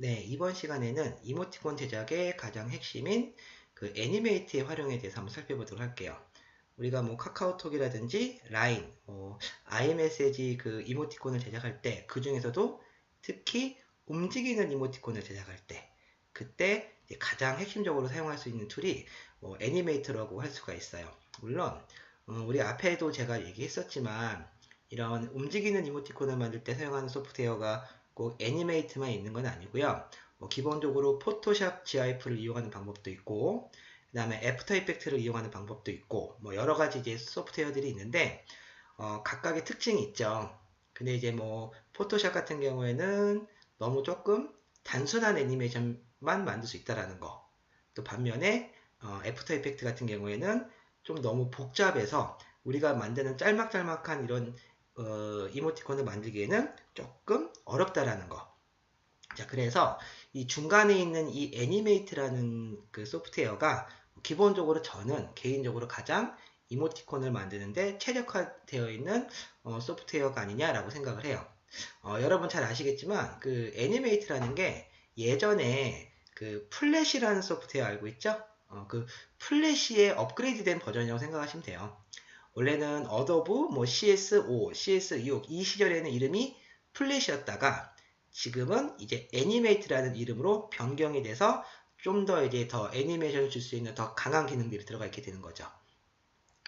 네, 이번 시간에는 이모티콘 제작의 가장 핵심인 그 애니메이트의 활용에 대해서 한번 살펴보도록 할게요. 우리가 뭐 카카오톡이라든지 라인, 아이메시지 그 이모티콘을 제작할 때 그 중에서도 특히 움직이는 이모티콘을 제작할 때 그때 이제 가장 핵심적으로 사용할 수 있는 툴이 애니메이터라고 할 수가 있어요. 물론 우리 앞에도 제가 얘기했었지만 이런 움직이는 이모티콘을 만들 때 사용하는 소프트웨어가 꼭 애니메이트만 있는 건 아니고요. 기본적으로 포토샵 GIF를 이용하는 방법도 있고 그 다음에 애프터 이펙트를 이용하는 방법도 있고 여러 가지 이제 소프트웨어들이 있는데 각각의 특징이 있죠. 근데 이제 포토샵 같은 경우에는 너무 조금 단순한 애니메이션만 만들 수 있다라는 거. 또 반면에 애프터 이펙트 같은 경우에는 좀 너무 복잡해서 우리가 만드는 짤막짤막한 이런 이모티콘을 만들기에는 조금 어렵다라는 거. 자, 그래서 이 중간에 있는 이 애니메이트라는 그 소프트웨어가 기본적으로 저는 개인적으로 가장 이모티콘을 만드는데 최적화되어 있는 소프트웨어가 아니냐라고 생각을 해요. 여러분 잘 아시겠지만 그 애니메이트라는 게 예전에 그 플래시라는 소프트웨어 알고 있죠? 그 플래시의 업그레이드된 버전이라고 생각하시면 돼요. 원래는 어도브, CS5, CS6 이 시절에는 이름이 플래시였다가 지금은 이제 애니메이트라는 이름으로 변경이 돼서 좀 더 이제 더 애니메이션을 줄 수 있는 더 강한 기능들이 들어가 있게 되는 거죠.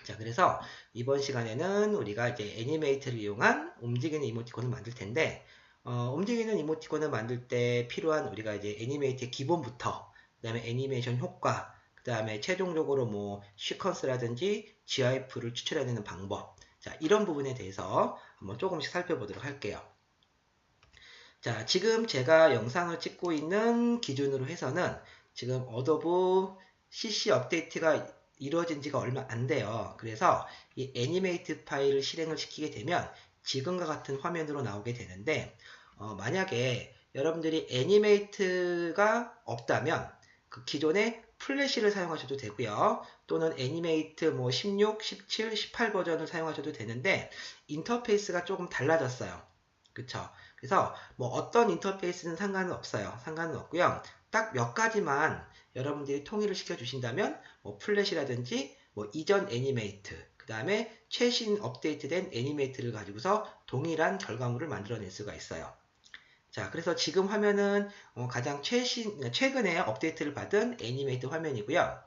자, 그래서 이번 시간에는 우리가 이제 애니메이트를 이용한 움직이는 이모티콘을 만들 텐데, 움직이는 이모티콘을 만들 때 필요한 우리가 이제 애니메이트의 기본부터, 그 다음에 애니메이션 효과, 그 다음에 최종적으로 시퀀스라든지 GIF를 추출해내는 방법. 자, 이런 부분에 대해서 한번 조금씩 살펴보도록 할게요. 자, 지금 제가 영상을 찍고 있는 기준으로 해서는 지금 어도브 CC 업데이트가 이루어진 지가 얼마 안 돼요. 그래서 이 애니메이트 파일을 실행을 시키게 되면 지금과 같은 화면으로 나오게 되는데 만약에 여러분들이 애니메이트가 없다면 그 기존의 플래시를 사용하셔도 되고요. 또는 애니메이트 16, 17, 18 버전을 사용하셔도 되는데 인터페이스가 조금 달라졌어요. 그쵸? 그래서 어떤 인터페이스는 상관은 없어요. 상관은 없고요. 딱 몇 가지만 여러분들이 통일을 시켜 주신다면 플래시라든지 이전 애니메이트 그 다음에 최신 업데이트된 애니메이트를 가지고서 동일한 결과물을 만들어낼 수가 있어요. 자, 그래서 지금 화면은 가장 최근에 업데이트를 받은 애니메이트 화면이고요.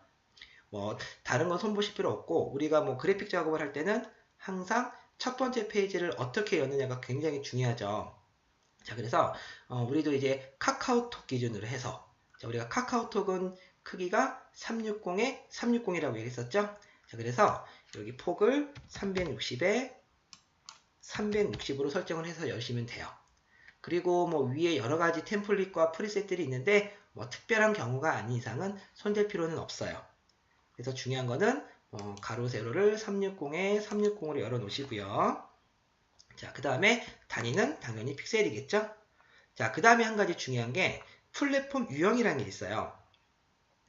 다른 건 손보실 필요 없고 우리가 그래픽 작업을 할 때는 항상 첫 번째 페이지를 어떻게 여느냐가 굉장히 중요하죠. 자, 그래서 우리도 이제 카카오톡 기준으로 해서 자, 우리가 카카오톡은 크기가 360에 360이라고 얘기했었죠. 자, 그래서 여기 폭을 360에 360으로 설정을 해서 여시면 돼요. 그리고 위에 여러 가지 템플릿과 프리셋들이 있는데 특별한 경우가 아닌 이상은 손댈 필요는 없어요. 그래서 중요한 거는 가로 세로를 360에 360으로 열어 놓으시고요. 자, 그 다음에 단위는 당연히 픽셀이겠죠? 자, 그 다음에 한 가지 중요한 게 플랫폼 유형이라는 게 있어요.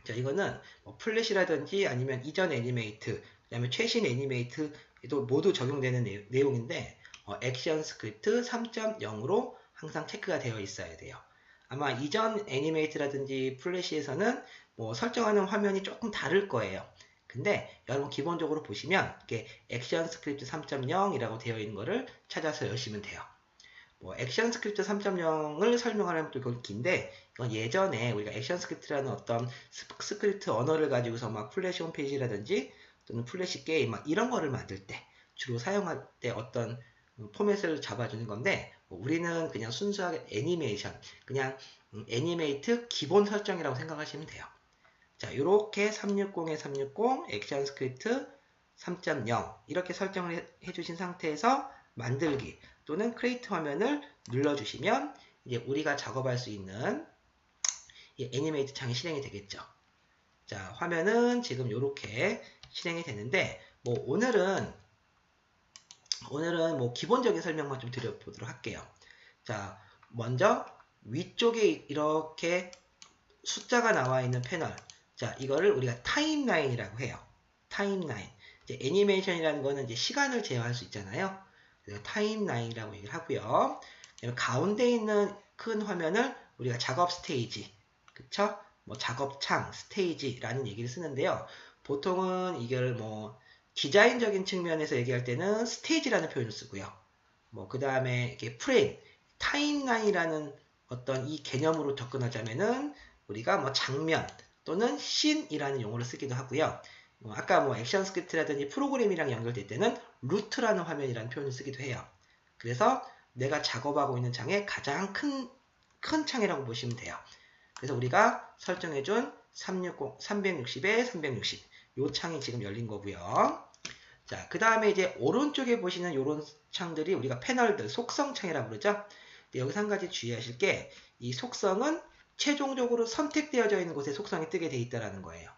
자, 이거는 플래시라든지 아니면 이전 애니메이트, 그 다음에 최신 애니메이트에도 모두 적용되는 내용인데 액션 스크립트 3.0으로 항상 체크가 되어 있어야 돼요. 아마 이전 애니메이트라든지 플래시에서는 설정하는 화면이 조금 다를 거예요. 근데 여러분 기본적으로 보시면 이렇게 액션 스크립트 3.0이라고 되어 있는 거를 찾아서 여시면 돼요. 액션 스크립트 3.0을 설명하려면 또 이건 긴데 이건 예전에 우리가 액션 스크립트라는 어떤 스크립트 언어를 가지고서 플래시 홈페이지라든지 또는 플래시 게임 이런 거를 만들 때 주로 사용할 때 어떤 포맷을 잡아주는 건데 우리는 그냥 순수하게 애니메이션 그냥 애니메이트 기본 설정이라고 생각하시면 돼요. 자, 이렇게 360에 360 액션 스크립트 3.0 이렇게 설정을 해주신 상태에서 만들기 또는 크리에이트 화면을 눌러주시면 이제 우리가 작업할 수 있는 이 애니메이트 창이 실행이 되겠죠. 자, 화면은 지금 이렇게 실행이 되는데 오늘은 기본적인 설명만 좀 드려보도록 할게요. 자, 먼저 위쪽에 이렇게 숫자가 나와 있는 패널. 자, 이거를 우리가 타임라인이라고 해요. 타임라인. 이제 애니메이션이라는 거는 이제 시간을 제어할 수 있잖아요. 그래서 타임라인이라고 얘기를 하고요. 가운데 있는 큰 화면을 우리가 작업 스테이지, 그쵸? 뭐 작업창, 스테이지라는 얘기를 쓰는데요. 보통은 이걸 뭐 디자인적인 측면에서 얘기할 때는 스테이지라는 표현을 쓰고요. 뭐 그 다음에 이렇게 프레임, 타임라인이라는 어떤 이 개념으로 접근하자면은 우리가 뭐 장면 또는 씬이라는 용어를 쓰기도 하고요. 아까 뭐 액션 스크립트라든지 프로그램이랑 연결될 때는 루트라는 화면이라는 표현을 쓰기도 해요. 그래서 내가 작업하고 있는 창의 가장 큰 창이라고 보시면 돼요. 그래서 우리가 설정해준 360에 360 요 창이 지금 열린 거고요. 자, 그 다음에 이제 오른쪽에 보시는 이런 창들이 우리가 패널들, 속성 창이라고 그러죠. 근데 여기서 한 가지 주의하실 게 이 속성은 최종적으로 선택되어져 있는 곳에 속성이 뜨게 돼 있다는 거예요.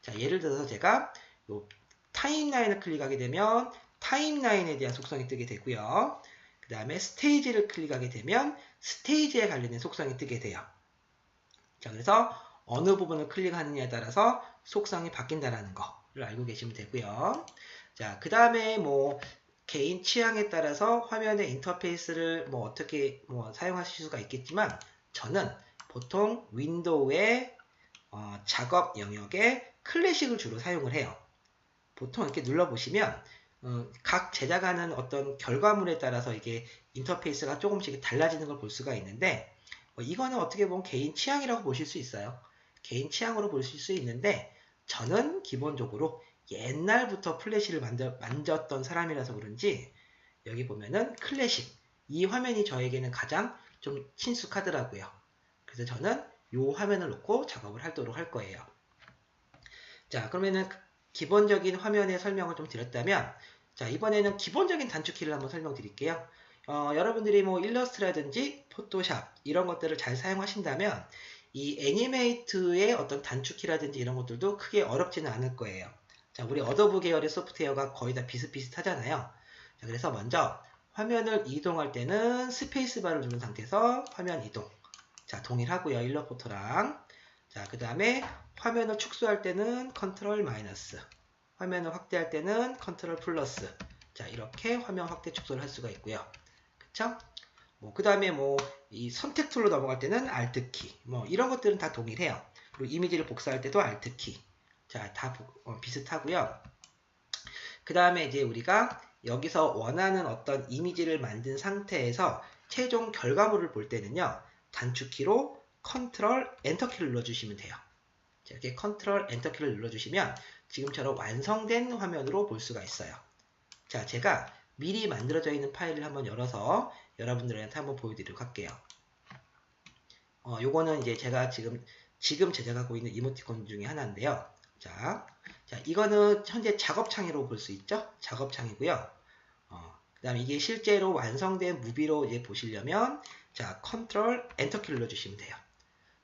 자, 예를 들어서 제가 요 타임라인을 클릭하게 되면 타임라인에 대한 속성이 뜨게 되고요. 그 다음에 스테이지를 클릭하게 되면 스테이지에 관련된 속성이 뜨게 돼요. 자, 그래서 어느 부분을 클릭하느냐에 따라서 속성이 바뀐다는 거를 알고 계시면 되고요. 자, 그 다음에 뭐 개인 취향에 따라서 화면의 인터페이스를 뭐 어떻게 뭐 사용하실 수가 있겠지만 저는 보통 윈도우의 작업 영역에 클래식을 주로 사용을 해요. 보통 이렇게 눌러보시면 각 제작하는 어떤 결과물에 따라서 이게 인터페이스가 조금씩 달라지는 걸 볼 수가 있는데 이거는 어떻게 보면 개인 취향이라고 보실 수 있어요. 개인 취향으로 보실 수 있는데 저는 기본적으로 옛날부터 플래시를 만졌던 사람이라서 그런지 여기 보면은 클래식 이 화면이 저에게는 가장 좀 친숙하더라고요. 그래서 저는 이 화면을 놓고 작업을 하도록 할 거예요. 자, 그러면은 기본적인 화면의 설명을 좀 드렸다면 자, 이번에는 기본적인 단축키를 한번 설명드릴게요. 여러분들이 뭐 일러스트라든지 포토샵 이런 것들을 잘 사용하신다면 이 애니메이트의 어떤 단축키라든지 이런 것들도 크게 어렵지는 않을 거예요. 자, 우리 어도브 계열의 소프트웨어가 거의 다 비슷비슷하잖아요. 자, 그래서 먼저 화면을 이동할 때는 스페이스바를 누른 상태에서 화면 이동. 자, 동일하고요. 일러포터랑. 자, 그 다음에 화면을 축소할 때는 컨트롤 마이너스. 화면을 확대할 때는 컨트롤 플러스. 자, 이렇게 화면 확대 축소를 할 수가 있고요. 그쵸? 뭐, 그 다음에 뭐, 이 선택 툴로 넘어갈 때는 Alt 키. 뭐, 이런 것들은 다 동일해요. 그리고 이미지를 복사할 때도 Alt 키. 자, 다 비슷하고요. 그 다음에 이제 우리가 여기서 원하는 어떤 이미지를 만든 상태에서 최종 결과물을 볼 때는요. 단축키로 컨트롤 엔터키를 눌러주시면 돼요. 자, 이렇게 컨트롤 엔터키를 눌러주시면 지금처럼 완성된 화면으로 볼 수가 있어요. 자, 제가 미리 만들어져 있는 파일을 한번 열어서 여러분들한테 한번 보여드리도록 할게요. 요거는 이제 제가 지금 제작하고 있는 이모티콘 중에 하나인데요. 자, 이거는 현재 작업창으로 볼 수 있죠? 작업창이고요. 그 다음에 이게 실제로 완성된 무비로 이제 보시려면, 자, 컨트롤 엔터키를 눌러주시면 돼요.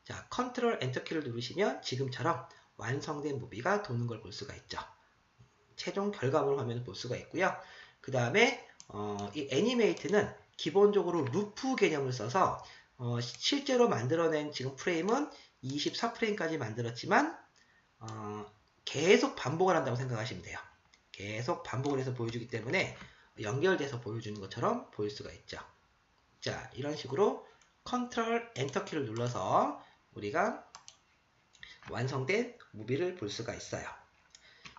자, 컨트롤 엔터키를 누르시면 지금처럼 완성된 무비가 도는 걸 볼 수가 있죠. 최종 결과물 화면을 볼 수가 있고요. 그 다음에, 이 애니메이트는 기본적으로 루프 개념을 써서, 실제로 만들어낸 지금 프레임은 24프레임까지 만들었지만, 계속 반복을 한다고 생각하시면 돼요. 계속 반복을 해서 보여주기 때문에 연결돼서 보여주는 것처럼 보일 수가 있죠. 자, 이런 식으로 컨트롤 엔터키를 눌러서 우리가 완성된 무비를 볼 수가 있어요.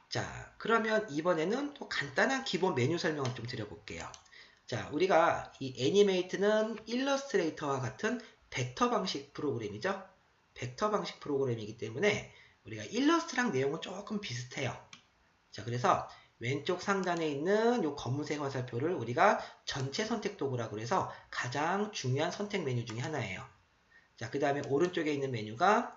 자, 그러면 이번에는 또 간단한 기본 메뉴 설명을 좀 드려볼게요. 자, 우리가 이 애니메이트는 일러스트레이터와 같은 벡터 방식 프로그램이죠. 벡터 방식 프로그램이기 때문에 우리가 일러스트랑 내용은 조금 비슷해요. 자, 그래서 왼쪽 상단에 있는 이 검은색 화살표를 우리가 전체 선택 도구라고 해서 가장 중요한 선택 메뉴 중에 하나예요. 자, 그 다음에 오른쪽에 있는 메뉴가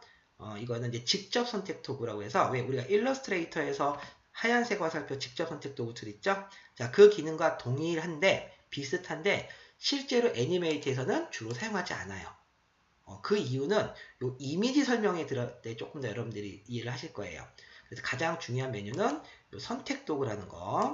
이거는 이제 직접 선택 도구라고 해서 왜 우리가 일러스트레이터에서 하얀색 화살표 직접 선택 도구 툴 있죠? 자, 그 기능과 동일한데 비슷한데 실제로 애니메이트에서는 주로 사용하지 않아요. 그 이유는 요 이미지 설명에 들을 때 조금 더 여러분들이 이해를 하실 거예요. 그래서 가장 중요한 메뉴는 요 선택 도구라는 거.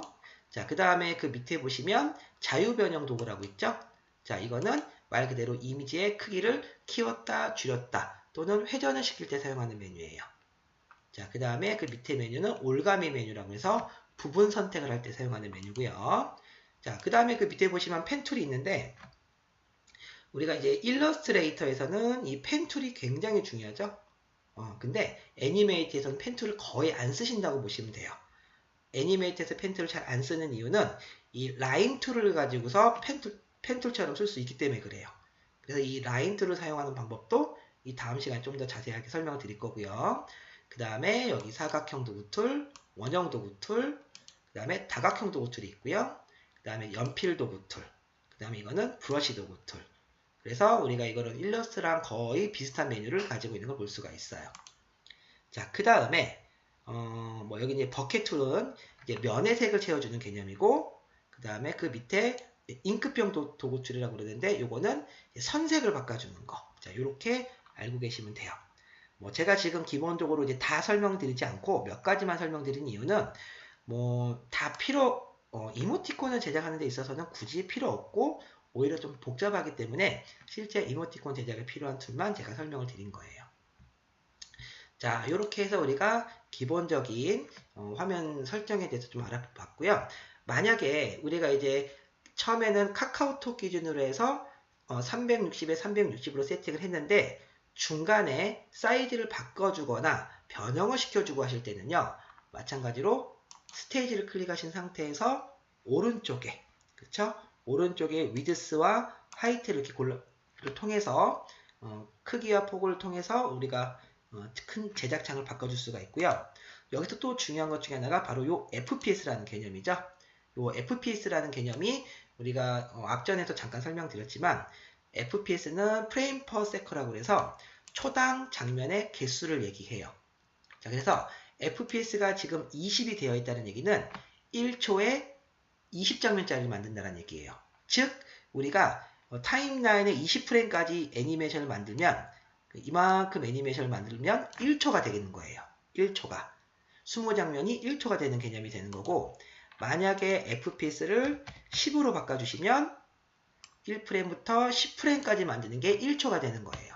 자, 그 다음에 그 밑에 보시면 자유 변형 도구라고 있죠? 자, 이거는 말 그대로 이미지의 크기를 키웠다, 줄였다, 또는 회전을 시킬 때 사용하는 메뉴예요. 자, 그 다음에 그 밑에 메뉴는 올가미 메뉴라고 해서 부분 선택을 할 때 사용하는 메뉴고요. 자, 그 다음에 그 밑에 보시면 펜 툴이 있는데 우리가 이제 일러스트레이터에서는 이 펜 툴이 굉장히 중요하죠. 근데 애니메이트에서는 펜 툴을 거의 안 쓰신다고 보시면 돼요. 애니메이트에서 펜 툴을 잘 안 쓰는 이유는 이 라인 툴을 가지고서 펜 툴처럼 쓸 수 있기 때문에 그래요. 그래서 이 라인 툴을 사용하는 방법도 이 다음 시간에 좀 더 자세하게 설명을 드릴 거고요. 그 다음에 여기 사각형 도구 툴, 원형 도구 툴, 그 다음에 다각형 도구 툴이 있고요. 그 다음에 연필 도구 툴, 그 다음에 이거는 브러쉬 도구 툴. 그래서 우리가 이거는 일러스트랑 거의 비슷한 메뉴를 가지고 있는 걸 볼 수가 있어요. 자, 그 다음에 뭐 여기 이제 버켓 툴은 이제 면의 색을 채워주는 개념이고, 그 다음에 그 밑에 잉크병 도구 툴이라고 그러는데, 요거는 선색을 바꿔주는 거. 자, 요렇게 알고 계시면 돼요. 뭐 제가 지금 기본적으로 이제 다 설명드리지 않고 몇 가지만 설명드린 이유는 뭐 다 이모티콘을 제작하는 데 있어서는 굳이 필요 없고 오히려 좀 복잡하기 때문에 실제 이모티콘 제작에 필요한 툴만 제가 설명을 드린 거예요. 자, 이렇게 해서 우리가 기본적인 화면 설정에 대해서 좀 알아봤고요. 만약에 우리가 이제 처음에는 카카오톡 기준으로 해서 360에 360으로 세팅을 했는데 중간에 사이즈를 바꿔주거나 변형을 시켜주고 하실 때는요. 마찬가지로 스테이지를 클릭하신 상태에서 오른쪽에, 그쵸? 오른쪽에 위드스와 하이트를 이렇게 통해서 크기와 폭을 통해서 우리가 큰 제작창을 바꿔줄 수가 있고요. 여기서 또 중요한 것 중에 하나가 바로 요 FPS라는 개념이죠. 요 FPS라는 개념이 우리가 앞전에도 잠깐 설명드렸지만 FPS는 프레임 퍼 세컨이라고 해서 초당 장면의 개수를 얘기해요. 자, 그래서 FPS가 지금 20이 되어 있다는 얘기는 1초에 20장면짜리를 만든다는 얘기예요. 즉 우리가 타임라인에 20프레임까지 애니메이션을 만들면 이만큼 애니메이션을 만들면 1초가 되는 거예요. 1초가. 20장면이 1초가 되는 개념이 되는 거고, 만약에 FPS를 10으로 바꿔주시면 1프레임부터 10프레임까지 만드는 게 1초가 되는 거예요.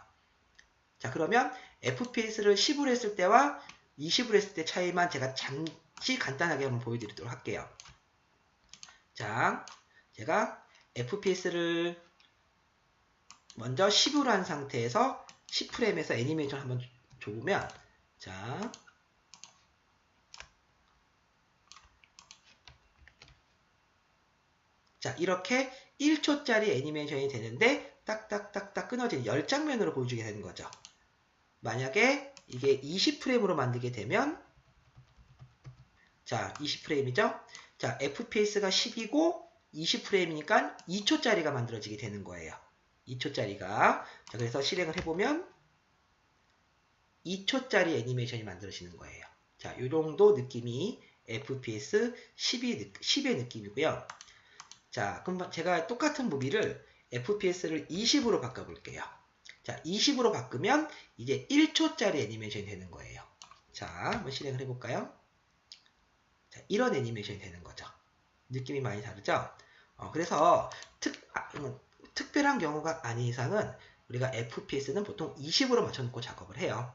자, 그러면 FPS를 10으로 했을 때와 20으로 했을 때 차이만 제가 잠시 간단하게 한번 보여드리도록 할게요. 자, 제가 FPS를 먼저 10으로 한 상태에서 10프레임에서 애니메이션 한번 줘보면, 자, 이렇게 1초짜리 애니메이션이 되는데 딱딱딱딱 끊어진 10장면으로 보여주게 되는 거죠. 만약에 이게 20프레임으로 만들게 되면, 자, 20프레임이죠? 자, FPS가 10이고 20프레임이니까 2초짜리가 만들어지게 되는 거예요. 2초짜리가. 자, 그래서 실행을 해보면 2초짜리 애니메이션이 만들어지는 거예요. 자, 이 정도 느낌이 FPS 10의 느낌이고요. 자, 그럼 제가 똑같은 무비를 FPS를 20으로 바꿔볼게요. 자, 20으로 바꾸면 이제 1초짜리 애니메이션이 되는 거예요. 자, 한번 실행을 해볼까요? 자, 이런 애니메이션이 되는 거죠. 느낌이 많이 다르죠? 그래서 특별한 경우가 아닌 이상은 우리가 FPS는 보통 20으로 맞춰놓고 작업을 해요.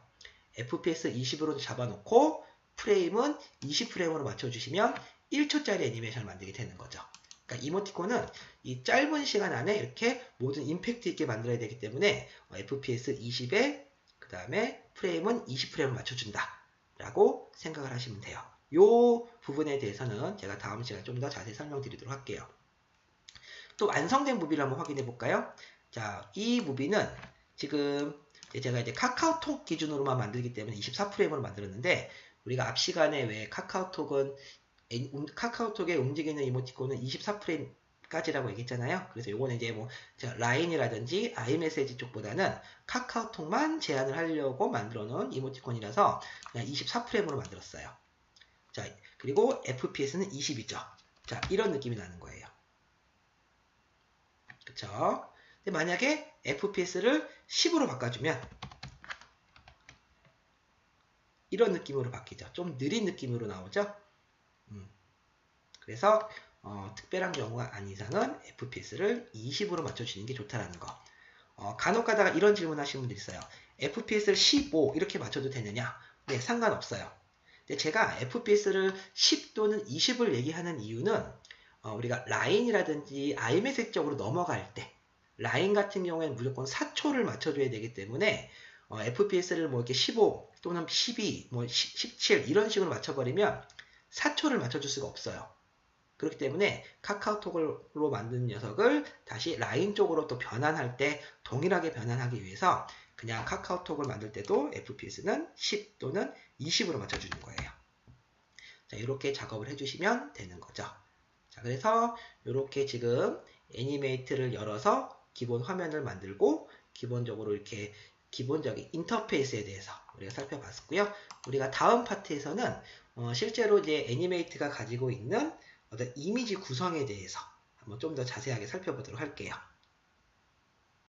FPS 20으로 잡아놓고 프레임은 20프레임으로 맞춰주시면 1초짜리 애니메이션을 만들게 되는 거죠. 그러니까 이모티콘은 이 짧은 시간 안에 이렇게 모든 임팩트 있게 만들어야 되기 때문에 FPS 20에 그 다음에 프레임은 20프레임을 맞춰준다 라고 생각을 하시면 돼요. 이 부분에 대해서는 제가 다음 시간에 좀 더 자세히 설명드리도록 할게요. 또 완성된 무비를 한번 확인해 볼까요? 자, 이 무비는 지금 제가 이제 카카오톡 기준으로만 만들기 때문에 24프레임으로 만들었는데, 우리가 앞 시간에 왜 카카오톡에 움직이는 이모티콘은 24프레임까지라고 얘기했잖아요. 그래서 요거는 이제 뭐 라인이라든지 아이메시지 쪽보다는 카카오톡만 제한을 하려고 만들어 놓은 이모티콘이라서 그냥 24프레임으로 만들었어요. 자, 그리고 FPS는 20이죠. 자, 이런 느낌이 나는 거예요. 그쵸? 근데 만약에 FPS를 10으로 바꿔주면 이런 느낌으로 바뀌죠. 좀 느린 느낌으로 나오죠? 그래서 특별한 경우가 아닌 이상은 FPS를 20으로 맞춰주는 게 좋다라는 거. 간혹 가다가 이런 질문 하시는 분들 있어요. FPS를 15 이렇게 맞춰도 되느냐? 네, 상관없어요. 근데 제가 FPS를 10 또는 20을 얘기하는 이유는 우리가 라인이라든지 아이메시지 쪽으로 넘어갈 때, 라인 같은 경우에는 무조건 4초를 맞춰줘야 되기 때문에 FPS를 뭐 이렇게 15 또는 12, 뭐 17 이런 식으로 맞춰버리면 4초를 맞춰줄 수가 없어요. 그렇기 때문에 카카오톡으로 만든 녀석을 다시 라인 쪽으로 또 변환할 때 동일하게 변환하기 위해서 그냥 카카오톡을 만들 때도 FPS는 10 또는 20으로 맞춰주는 거예요. 자, 이렇게 작업을 해주시면 되는 거죠. 자, 그래서 이렇게 지금 애니메이트를 열어서 기본 화면을 만들고 기본적으로 이렇게 기본적인 인터페이스에 대해서 우리가 살펴봤고요. 우리가 다음 파트에서는 실제로 이제 애니메이트가 가지고 있는 어떤 이미지 구성에 대해서 한번 좀 더 자세하게 살펴보도록 할게요.